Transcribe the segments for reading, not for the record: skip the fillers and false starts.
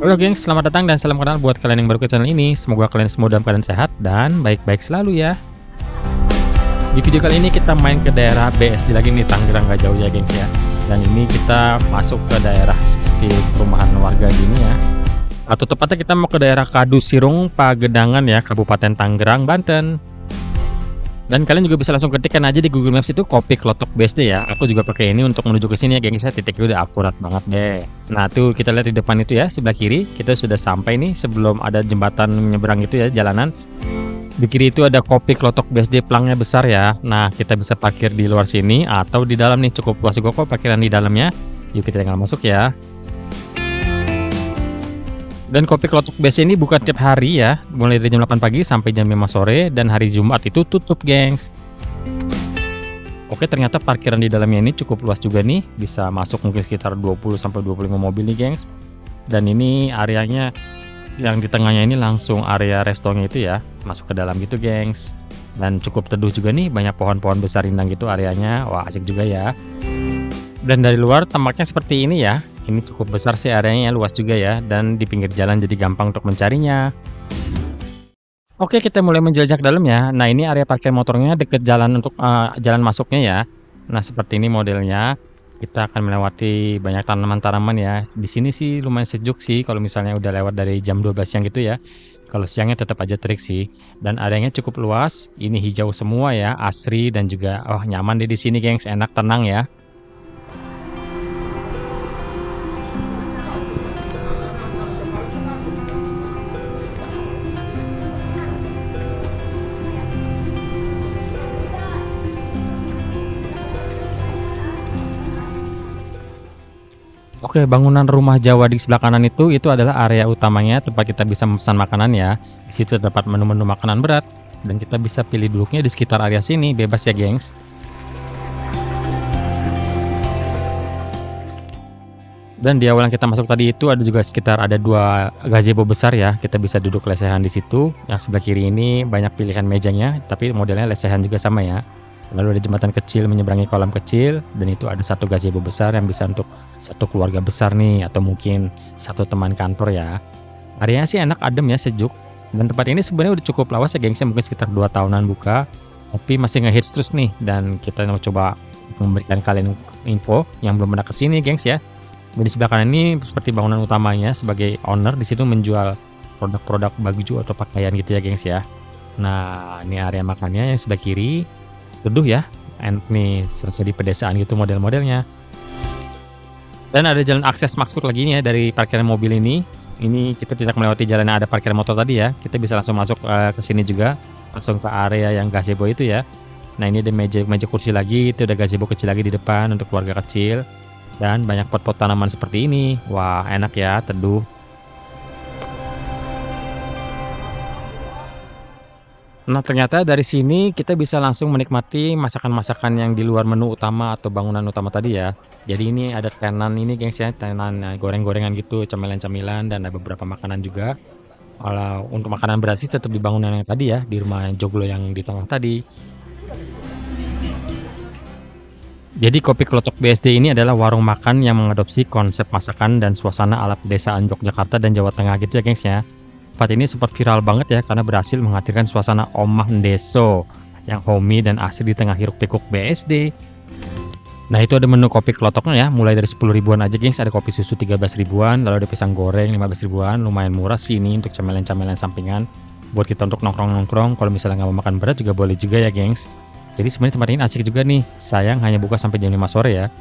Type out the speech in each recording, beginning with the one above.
Halo gengs, selamat datang dan salam kenal buat kalian yang baru ke channel ini. Semoga kalian semua dalam keadaan sehat dan baik-baik selalu ya. Di video kali ini kita main ke daerah BSD lagi nih, Tangerang, gak jauh ya gengs ya. Dan ini kita masuk ke daerah seperti perumahan warga gini ya. Atau tepatnya kita mau ke daerah Kadusirung, Pagedangan ya, Kabupaten Tangerang, Banten. Dan kalian juga bisa langsung ketikkan aja di Google Maps itu Kopi Klotok BSD ya. Aku juga pakai ini untuk menuju ke sini ya gengs ya. Titiknya udah akurat banget deh. Nah tuh kita lihat di depan itu ya, sebelah kiri kita sudah sampai nih sebelum ada jembatan menyeberang itu ya, jalanan. Di kiri itu ada Kopi Klotok BSD, pelangnya besar ya. Nah kita bisa parkir di luar sini atau di dalam nih, cukup luas juga kok parkiran di dalamnya. Yuk kita tinggal masuk ya. Dan Kopi Klotok BSD ini buka tiap hari ya, mulai dari jam 8 pagi sampai jam 5 sore, dan hari Jumat itu tutup gengs. Oke, ternyata parkiran di dalamnya ini cukup luas juga nih, bisa masuk mungkin sekitar 20 sampai 25 mobil nih gengs. Dan ini areanya yang di tengahnya ini langsung area restonya itu ya, masuk ke dalam gitu gengs. Dan cukup teduh juga nih, banyak pohon-pohon besar rindang gitu areanya. Wah, asik juga ya. Dan dari luar tampaknya seperti ini ya. Ini cukup besar sih areanya, luas juga ya, dan di pinggir jalan jadi gampang untuk mencarinya. Oke, kita mulai menjelajah dalam ya. Nah ini area parkir motornya deket jalan untuk jalan masuknya ya. Nah seperti ini modelnya. Kita akan melewati banyak tanaman-tanaman ya. Di sini sih lumayan sejuk sih kalau misalnya udah lewat dari jam 12 siang gitu ya. Kalau siangnya tetap aja terik sih. Dan areanya cukup luas. Ini hijau semua ya, asri dan juga nyaman deh di sini gengs, enak, tenang ya. Oke, bangunan rumah Jawa di sebelah kanan itu adalah area utamanya, tempat kita bisa memesan makanan ya. Di situ terdapat menu-menu makanan berat dan kita bisa pilih duduknya di sekitar area sini, bebas ya gengs. Dan di awal yang kita masuk tadi itu ada juga sekitar ada 2 gazebo besar ya. Kita bisa duduk lesehan di situ. Yang sebelah kiri ini banyak pilihan mejanya, tapi modelnya lesehan juga sama ya. Lalu ada jembatan kecil menyeberangi kolam kecil, dan itu ada 1 gazebo besar yang bisa untuk 1 keluarga besar nih, atau mungkin 1 teman kantor ya. Areanya sih enak, adem ya, sejuk. Dan tempat ini sebenarnya udah cukup lawas ya gengsnya, mungkin sekitar 2 tahunan buka, tapi masih ngehits terus nih. Dan kita mau coba memberikan kalian info yang belum pernah kesini gengs ya. Dan di sebelah kanan ini seperti bangunan utamanya, sebagai owner di situ menjual produk-produk baju atau pakaian gitu ya gengs ya. Nah ini area makannya yang sebelah kiri. Teduh ya, enak nih, serasa di pedesaan gitu model-modelnya. Dan ada jalan akses maksud lagi nih ya dari parkiran mobil ini. Ini kita tidak melewati jalan yang ada parkiran motor tadi ya. Kita bisa langsung masuk ke sini juga, langsung ke area yang gazebo itu ya. Nah ini ada meja kursi lagi, itu ada gazebo kecil lagi di depan untuk keluarga kecil. Dan banyak pot-pot tanaman seperti ini. Wah enak ya, teduh. Nah ternyata dari sini kita bisa langsung menikmati masakan-masakan yang di luar menu utama atau bangunan utama tadi ya. Jadi ini ada tenan ini gengs ya, tenan goreng-gorengan gitu, camilan-camilan, dan ada beberapa makanan juga. Kalau untuk makanan berat sih tetap di bangunan yang tadi ya, di rumah joglo yang di tengah tadi. Jadi Kopi Klotok BSD ini adalah warung makan yang mengadopsi konsep masakan dan suasana ala pedesaan Yogyakarta dan Jawa Tengah gitu ya gengs ya. Tempat ini sempat viral banget ya karena berhasil menghadirkan suasana omah ndeso yang homey dan asri di tengah hiruk pikuk BSD. Nah itu ada menu kopi kelotoknya ya, mulai dari 10 ribuan aja gengs. Ada kopi susu 13 ribuan, lalu ada pisang goreng 15 ribuan, lumayan murah sih ini untuk camilan-camilan sampingan. Buat kita untuk nongkrong-nongkrong, kalau misalnya nggak mau makan berat juga boleh juga ya gengs. Jadi sebenarnya tempat ini asik juga nih, sayang hanya buka sampai jam 5 sore ya.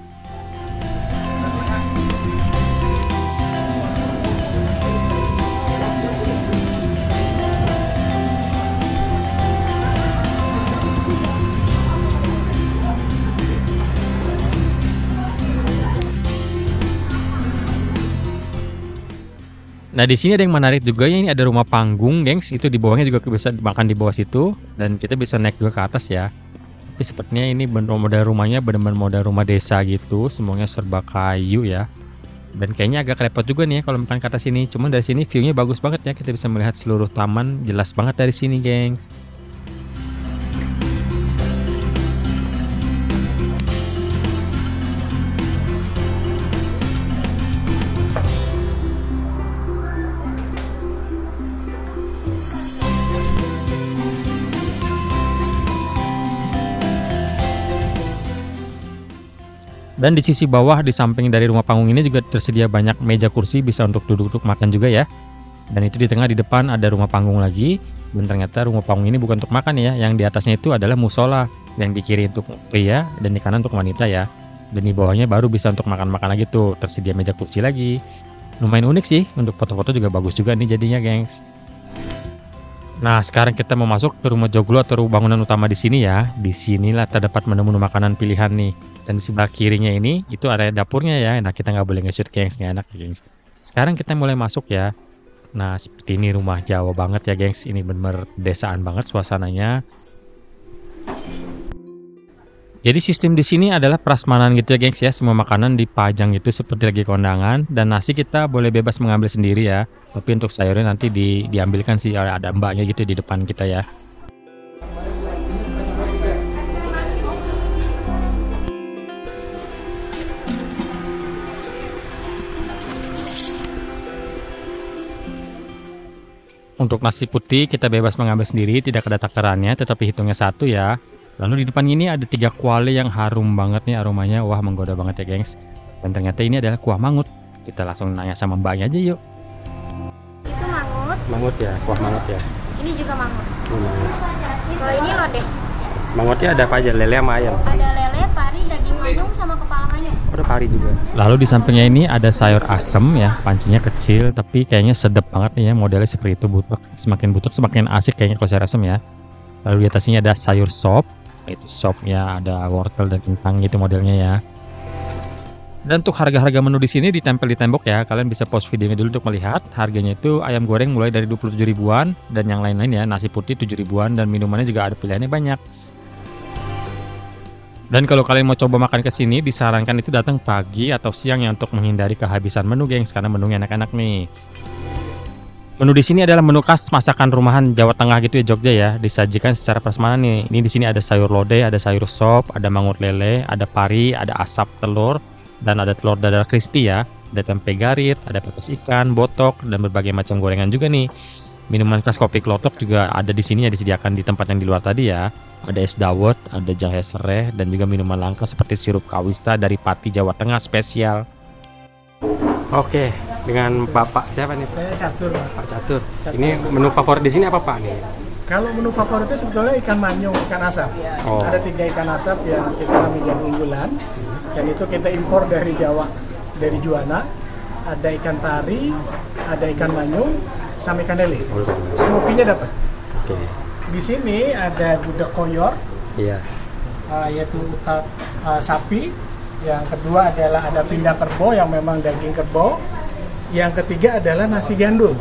Nah, di sini ada yang menarik juga ya, ini ada rumah panggung, gengs. Itu di bawahnya juga bisa makan di bawah situ dan kita bisa naik juga ke atas ya. Tapi sepertinya ini model rumahnya benar-benar model rumah desa gitu, semuanya serba kayu ya. Dan kayaknya agak repot juga nih ya kalau makan ke atas sini. Cuman dari sini view-nya bagus banget ya, kita bisa melihat seluruh taman jelas banget dari sini, gengs. Dan di sisi bawah di samping dari rumah panggung ini juga tersedia banyak meja kursi bisa untuk duduk-duduk makan juga ya. Dan itu di tengah di depan ada rumah panggung lagi. Dan ternyata rumah panggung ini bukan untuk makan ya. Yang di atasnya itu adalah musola yang di kiri untuk pria dan di kanan untuk wanita ya. Dan di bawahnya baru bisa untuk makan-makan lagi tuh. Tersedia meja kursi lagi. Lumayan unik sih. Untuk foto-foto juga bagus juga nih jadinya, gengs. Nah, sekarang kita mau masuk ke rumah joglo atau bangunan utama di sini ya. Di sinilah terdapat menu-menu makanan pilihan nih. Dan di sebelah kirinya ini itu area dapurnya ya. Nah, kita nggak boleh nge-shoot, gengs, nggak enak ya, gengs. Sekarang kita mulai masuk ya. Nah, seperti ini rumah Jawa banget ya, gengs. Ini bener desaan banget suasananya. Jadi sistem di sini adalah prasmanan gitu ya, gengs ya. Semua makanan dipajang gitu seperti lagi kondangan. Dan nasi kita boleh bebas mengambil sendiri ya. Tapi untuk sayurnya nanti diambilkan sih, ada mbaknya gitu di depan kita ya. Untuk nasi putih kita bebas mengambil sendiri, tidak ada takarannya, tetapi hitungnya satu ya. Lalu di depan ini ada 3 kuali yang harum banget nih aromanya, wah menggoda banget ya, gengs. Dan ternyata ini adalah kuah mangut. Kita langsung nanya sama mbaknya aja yuk. Itu mangut. Mangut ya, kuah mangut ya. Ini juga mangut. Mangut. Kalau ini lodeh. Mangutnya ada apa aja? Lele sama ayam? Ada lele, pari, daging manyung sama kepala manyung. Ada pari juga. Lalu di sampingnya ini ada sayur asem ya, pancinya kecil tapi kayaknya sedap banget nih ya, modelnya seperti itu, butek. Semakin butek semakin asik kayaknya kalau sayur asem ya. Lalu di atasnya ada sayur sop, itu sopnya ada wortel dan kentang gitu modelnya ya. Dan untuk harga-harga menu di sini ditempel di tembok ya, kalian bisa pause videonya dulu untuk melihat. Harganya itu ayam goreng mulai dari 27 ribuan dan yang lain-lain ya, nasi putih 7 ribuan dan minumannya juga ada pilihannya banyak. Dan kalau kalian mau coba makan ke sini, disarankan itu datang pagi atau siang ya untuk menghindari kehabisan menu, gengs, karena menunya enak-enak nih. Menu di sini adalah menu khas masakan rumahan Jawa Tengah gitu ya, Jogja ya, disajikan secara prasmanan nih. Ini di sini ada sayur lodeh, ada sayur sop, ada mangut lele, ada pari, ada asap telur, dan ada telur dadar crispy ya. Ada tempe garit, ada pepes ikan, botok, dan berbagai macam gorengan juga nih. Minuman khas kopi klotok juga ada di sini ya, disediakan di tempat yang di luar tadi ya. Ada es dawet, ada jahe serai, dan juga minuman langka seperti sirup kawista dari Pati Jawa Tengah spesial. Oke, dengan Bapak siapa nih? Saya Catur. Pak Catur. Ini menu favorit di sini apa Pak nih? Kalau menu favoritnya sebetulnya ikan manyung, ikan asap. Oh. Ada 3 ikan asap yang kita menjadi unggulan, dan itu kita impor dari Jawa, dari Juwana. Ada ikan tari, ada ikan manyung, sama ikan lele. Smokinya dapat. Oke. Di sini ada gudeg koyor, Iya. yaitu sapi. Yang kedua adalah ada pindah kerbau yang memang daging kerbau. Yang ketiga adalah nasi gandul.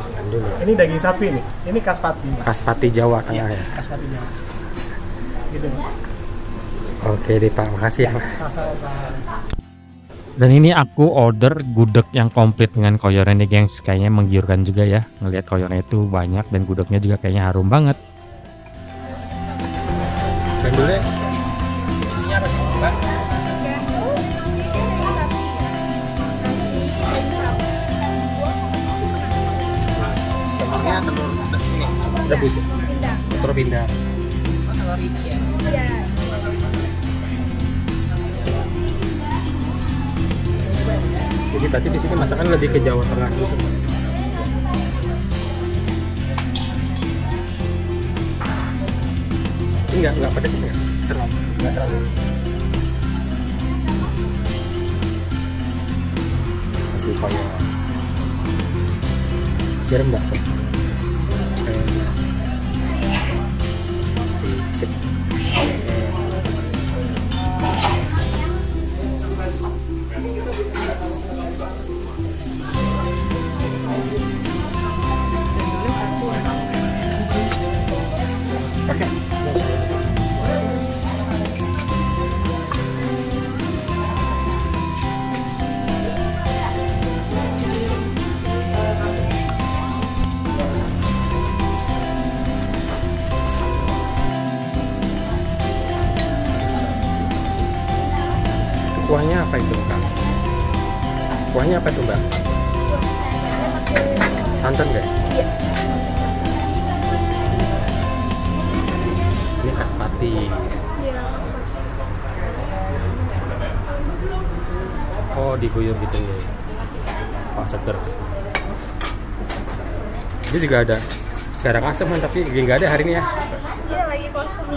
Ini daging sapi nih. Ini khas Pati. Khas Pati Jawa Tengah ya. Khas Pati Jawa. Gitu. Oke deh Pak, makasih ya Pak. Sama-sama. Dan ini aku order gudeg yang komplit dengan koyornya nih, gengs. Kayaknya menggiurkan juga ya. Ngelihat koyornya itu banyak dan gudegnya juga kayaknya harum banget. Gandulnya isinya apa sih, Mbak? Telurnya telur ini, rebus ya? Telur pindah. Oh, telur ini ya? Iya. Jadi berarti di sini masakan lebih ke Jawa Tengah gitu. Ini nggak pedas ini nggak? Terlalu. Nggak terlalu. Masih koyor. Siram nggak? Sip. Kuahnya apa itu, Kak? Kuahnya apa itu, Mbak? Santan nggak? Iya. Ini khas Pati. Iya, Oh, diguyur gitu nih. Wah, seger. Ini juga ada garang asam kan, tapi nggak ada hari ini ya. Iya, lagi kosong.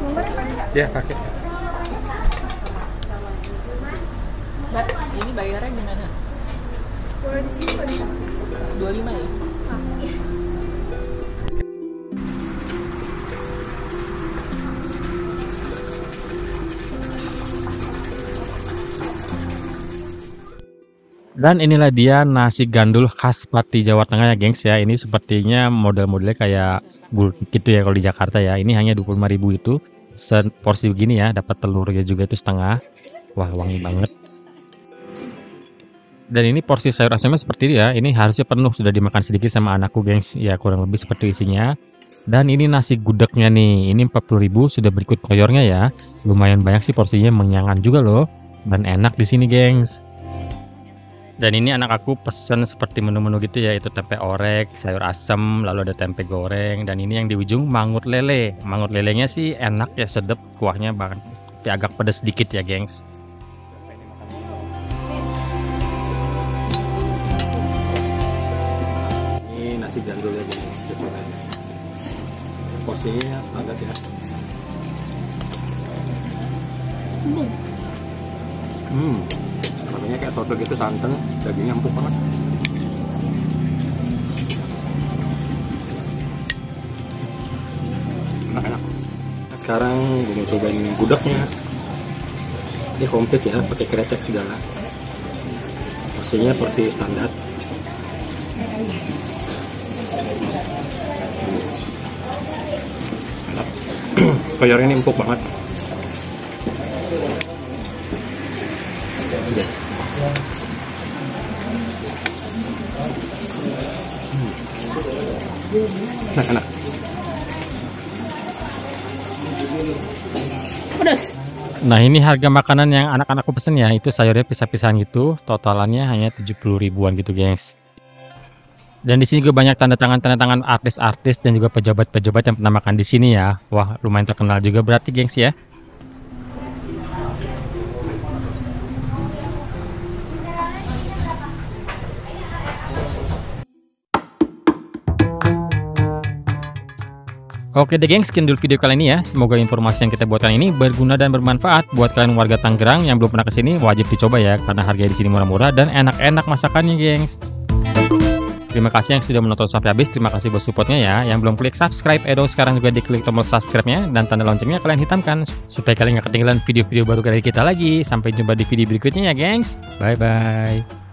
Nomornya mana? Ya, pakai. Mbak, ini bayarnya gimana? Boleh di sini, boleh di sini. 25 ya? Dan inilah dia nasi gandul khas Pati Jawa Tengah ya gengs ya. Ini sepertinya model-modelnya kayak gultik gitu ya kalau di Jakarta ya. Ini hanya 25.000 itu. Porsi begini ya, dapat telurnya juga itu setengah. Wah, wangi banget. Dan ini porsi sayur asamnya seperti ini ya. Ini harusnya penuh, sudah dimakan sedikit sama anakku gengs. Ya kurang lebih seperti isinya. Dan ini nasi gudegnya nih. Ini 40.000 sudah berikut koyornya ya. Lumayan banyak sih porsinya, mengenyangkan juga loh. Dan enak di sini gengs. Dan ini anak aku pesen seperti menu-menu gitu ya, itu tempe orek, sayur asem, lalu ada tempe goreng, dan ini yang di ujung mangut lele. Mangut lelenya sih enak ya, sedep, kuahnya bahkan tapi agak pedas sedikit ya gengs. Ini nasi gandul ya gengs, porsinya standar ya. Rasanya kayak soto gitu, santan, dagingnya empuk banget. Enak-enak. Sekarang gue mau cobain gudegnya. Ini komplit ya, pakai krecek segala. Porsinya porsi standar. Enak. Koyornya ini empuk banget. Enak. Pedas. Nah, ini harga makanan yang anak-anakku pesen ya, itu sayurnya pisah-pisahan gitu, totalannya hanya 70 ribuan gitu, gengs. Dan di sini juga banyak tanda tangan artis-artis dan juga pejabat-pejabat yang pernah makan di sini ya. Wah, lumayan terkenal juga berarti, gengs ya. Oke deh gengs, sekian dulu video kali ini ya. Semoga informasi yang kita buatkan ini berguna dan bermanfaat buat kalian warga Tangerang yang belum pernah kesini. Wajib dicoba ya, karena harganya di sini murah-murah dan enak-enak masakannya, gengs. Terima kasih yang sudah menonton sampai habis. Terima kasih buat supportnya ya. Yang belum klik subscribe, dong sekarang juga diklik tombol subscribe-nya dan tanda loncengnya kalian hitamkan supaya kalian nggak ketinggalan video-video baru dari kita lagi. Sampai jumpa di video berikutnya ya, gengs. Bye bye.